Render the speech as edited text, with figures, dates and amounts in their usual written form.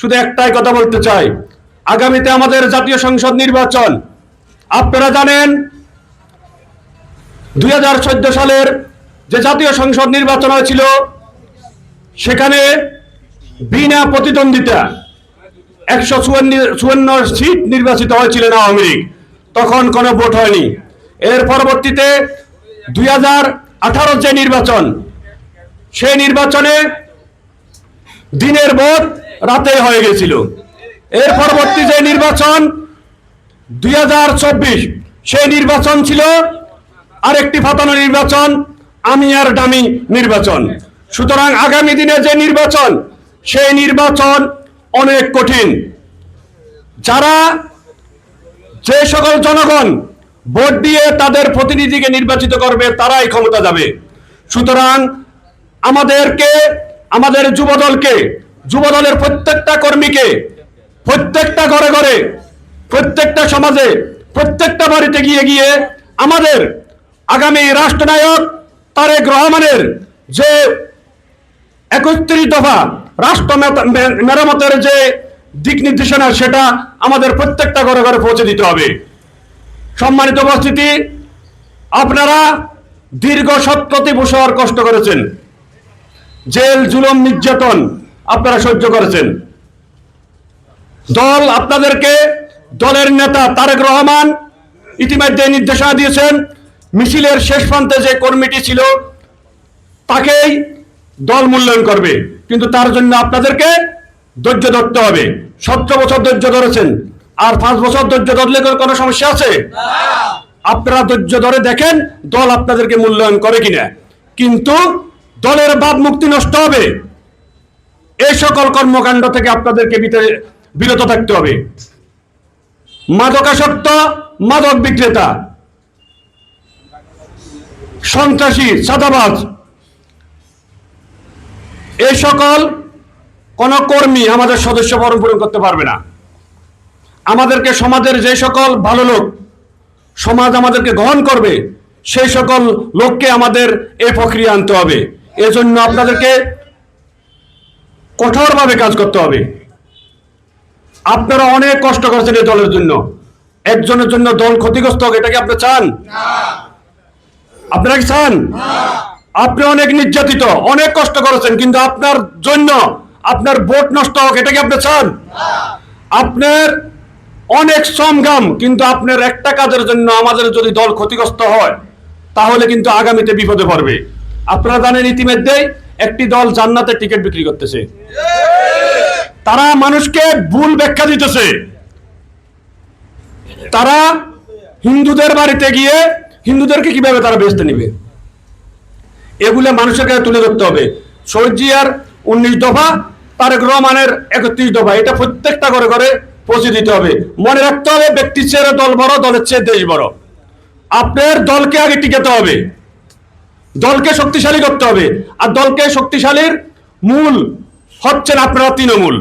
শুধু একটাই কথা বলতে চাই, আগামীতে আমাদের জাতীয় সংসদ নির্বাচন। আপনারা জানেন 2014 সালের যে জাতীয় সংসদ নির্বাচন হয়েছিল সেখানে বিনা প্রতিদ্বন্দ্বিতা 154 সিট নির্বাচিত হয়েছিলেন আওয়ামী লীগ। তখন কোনো ভোট হয়নি। এর পরবর্তীতে 2018 যে নির্বাচন, সেই নির্বাচনে দিনের ভোট রাতে হয়ে গেছিল। এর পরবর্তী যে নির্বাচন 2024, সেই নির্বাচন ছিল আরেকটি ফাতানো নির্বাচন, আমি আর ডামি নির্বাচন। সুতরাং আগামী দিনে যে নির্বাচন, সেই নির্বাচন অনেক কঠিন। যারা যে সকল জনগণ ভোট দিয়ে তাদের প্রতিনিধিকে নির্বাচিত করবে তারাই ক্ষমতা যাবে। সুতরাং আমাদেরকে, আমাদের যুবদলকে, যুবদলের প্রত্যেকটা কর্মীকে, প্রত্যেকটা ঘরে ঘরে, প্রত্যেকটা সমাজে, প্রত্যেকটা বাড়িতে গিয়ে গিয়ে আমাদের আগামী রাষ্ট্রনায়ক তারেক রহমানের যে 31 দফা রাষ্ট্র মেরামতের যে দিক নির্দেশনা, সেটা আমাদের প্রত্যেকটা ঘরে ঘরে পৌঁছে দিতে হবে। সম্মানিত উপস্থিতি, আপনারা দীর্ঘ 70 বছর কষ্ট করেছেন, জেল জুলুম নির্যাতন আপনারা সহ্য করেছেন। দল আপনাদেরকে, দলের নেতা তারেক রহমান ইতিমধ্যে নির্দেশনা দিয়েছেন, মিছিলের শেষ প্রান্তে যে কর্মীটি ছিল তাকেই দল মূল্যায়ন করবে, কিন্তু তার জন্য আপনাদেরকে ধৈর্য ধরতে হবে। 17 বছর ধৈর্য ধরেছেন, আর 5 বছর ধৈর্য ধরলে কোনো সমস্যা আছে? আপনারা ধৈর্য ধরে দেখেন দল আপনাদেরকে মূল্যায়ন করে কিনা। কিন্তু দলের ভাবমূর্তি নষ্ট হবে, এই সকল কর্মকাণ্ড থেকে আপনাদেরকে বিরত থাকতে হবে। মাদকাসক্ত, মাদক বিক্রেতা, সন্ত্রাসী, চাঁদাবাজ, এই সকল কোন কর্মী আমাদের সদস্য পূরণ করতে পারবে না। আমাদেরকে সমাজের যে সকল ভালো লোক, সমাজ আমাদেরকে গ্রহণ করবে, সেই সকল লোককে আমাদের এই প্রক্রিয়া আনতে হবে। এজন্য আপনাদেরকে কঠোরভাবে কাজ করতে হবে। আপনারা অনেক কষ্ট করেছেন এই দলের জন্য, একজনের জন্য দল ক্ষতিগ্রস্ত হোক, এটা কি আপনি চান? আপনারা কি চান? আপনি অনেক নির্যাতিত, অনেক কষ্ট করেছেন, কিন্তু আপনার জন্য আপনার ভোট নষ্ট হোক, এটা কি আপনি চান? আপনার অনেক শ্রমঘাম, কিন্তু আপনার একটা কাজের জন্য আমাদের যদি দল ক্ষতিগ্রস্ত হয় তাহলে কিন্তু আগামীতে বিপদে পড়বে। আপনারা জানেন ইতিমধ্যেই একটি দল জান্নাতের টিকিট বিক্রি করতেছে, তারা মানুষকে ভুল ব্যাখ্যা দিতেছে। তারা হিন্দুদের বাড়িতে গিয়ে হিন্দুদেরকে কিভাবে তারা বেচতে নিবে, এগুলো মানুষের কাছে তুলে ধরতে হবে। শহীদ জিয়ার 19 দফা, তারেক রহমানের 31 দফা, এটা প্রত্যেকটা ঘরে ঘরে পৌঁছে দিতে হবে। মনে রাখতে হবে, ব্যক্তির চেয়ে দল বড়, দলের চেয়ে দেশ বড়। আপনার দলকে আগে টিকাতে হবে, দলকে শক্তিশালী করতে হবে। আর দলকে শক্তিশালীর মূল হচ্ছেন আপনারা তৃণমূল।